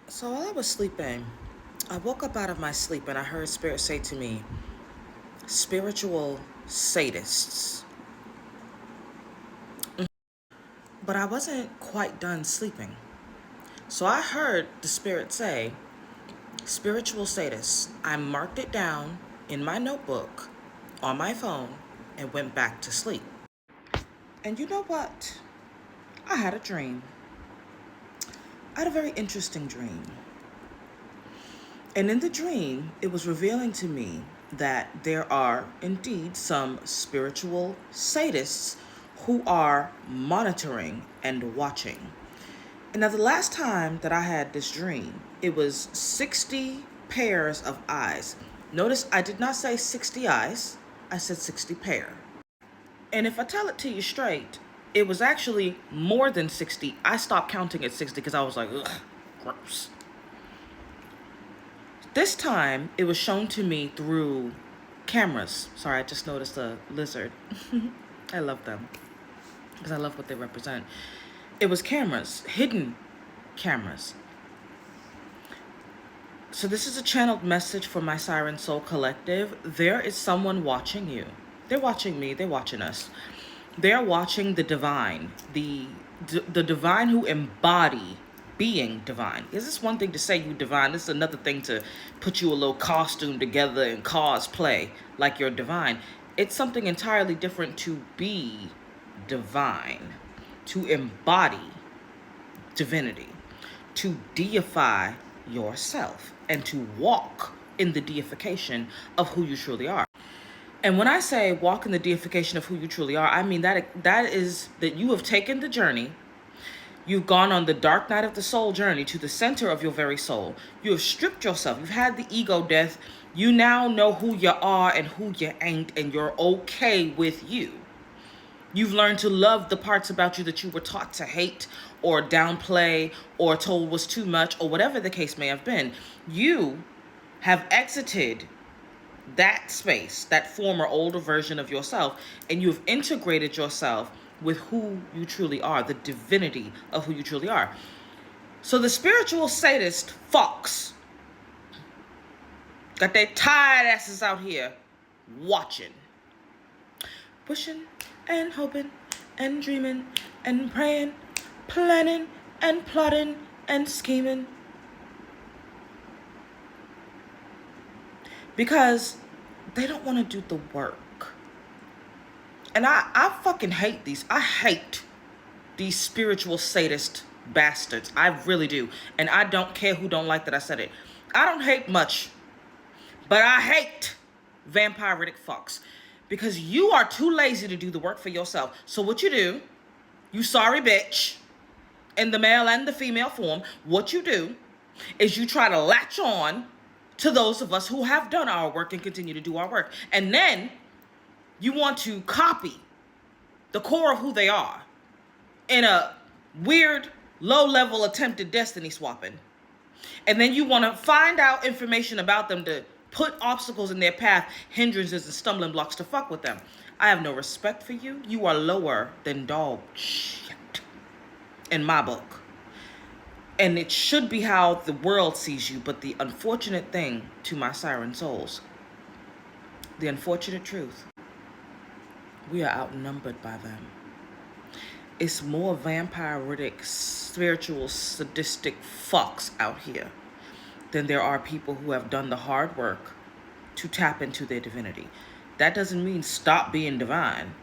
So while I was sleeping, I woke up out of my sleep and I heard Spirit say to me, spiritual sadists. But I wasn't quite done sleeping. So I heard the Spirit say, spiritual sadists. I marked it down in my notebook on my phone and went back to sleep. And you know what? I had a dream. I had a very interesting dream. And in the dream, it was revealing to me that there are indeed some spiritual sadists who are monitoring and watching. And now, the last time that I had this dream, it was 60 pairs of eyes. Notice I did not say 60 eyes, I said 60 pair. And if I tell it to you straight, it was actually more than 60. I stopped counting at 60 because I was like, ugh, gross. This time, it was shown to me through cameras. Sorry, I just noticed a lizard. I love them because I love what they represent. It was cameras, hidden cameras. So this is a channeled message for my Siren Soul Collective. There is someone watching you. They're watching me. They're watching us. They're watching the divine, the divine who embody being divine. Is this one thing to say you divine? This is another thing to put you a little costume together and cosplay like you're divine. It's something entirely different to be divine, to embody divinity, to deify yourself, and to walk in the deification of who you truly are. And when I say walk in the deification of who you truly are, I mean that is that you have taken the journey. You've gone on the dark night of the soul journey to the center of your very soul. You have stripped yourself. You've had the ego death. You now know who you are and who you ain't, and you're okay with you. You've learned to love the parts about you that you were taught to hate or downplay or told was too much or whatever the case may have been. You have exited that space, that former older version of yourself, and you've integrated yourself with who you truly are, the divinity of who you truly are. So the spiritual sadist fucks got their tired asses out here watching, wishing and hoping and dreaming and praying, planning and plotting and scheming. Because they don't want to do the work. And I fucking hate these. I hate these spiritual sadist bastards. I really do. And I don't care who don't like that I said it. I don't hate much. But I hate vampiric fucks. Because you are too lazy to do the work for yourself. So what you do, you sorry bitch, in the male and the female form, what you do is you try to latch on to those of us who have done our work and continue to do our work. And then you want to copy the core of who they are in a weird, low-level attempted destiny swapping. And then you want to find out information about them to put obstacles in their path, hindrances and stumbling blocks to fuck with them. I have no respect for you. You are lower than dog shit in my book. And it should be how the world sees you. But the unfortunate thing to my siren souls, the unfortunate truth, we are outnumbered by them. It's more vampiric, spiritual, sadistic fucks out here than there are people who have done the hard work to tap into their divinity. That doesn't mean stop being divine.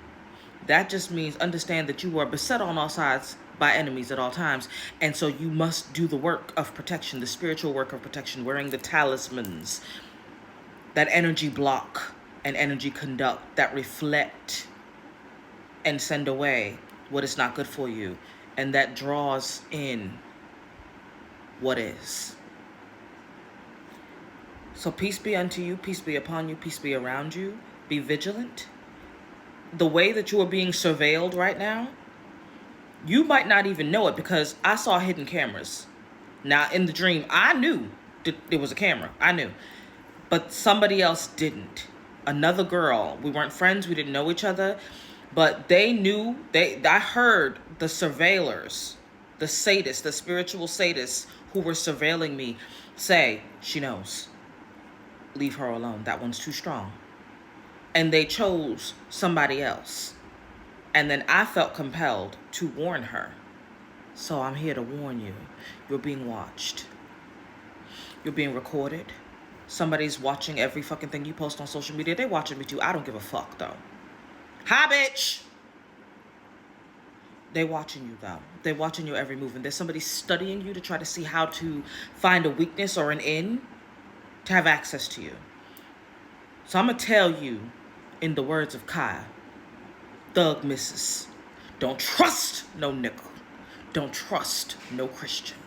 That just means understand that you are beset on all sides by enemies at all times. And so you must do the work of protection, the spiritual work of protection, wearing the talismans that energy block and energy conduct, that reflect and send away what is not good for you, and that draws in what is. So peace be unto you, peace be upon you, peace be around you. Be vigilant. The way that you are being surveilled right now, you might not even know it, because I saw hidden cameras. Now, in the dream, I knew that there was a camera. I knew. But somebody else didn't. Another girl. We weren't friends. We didn't know each other. But they knew. I heard the surveillors, the sadists, the spiritual sadists who were surveilling me say, she knows. Leave her alone. That one's too strong. And they chose somebody else. And then I felt compelled to warn her. So I'm here to warn you. You're being watched. You're being recorded. Somebody's watching every fucking thing you post on social media. They're watching me too. I don't give a fuck, though. Hi, bitch! They're watching you, though. They're watching your every move. And there's somebody studying you to try to see how to find a weakness or an in to have access to you. So I'm going to tell you, in the words of Kaya, Thug Missus, don't trust no nickel. Don't trust no Christian.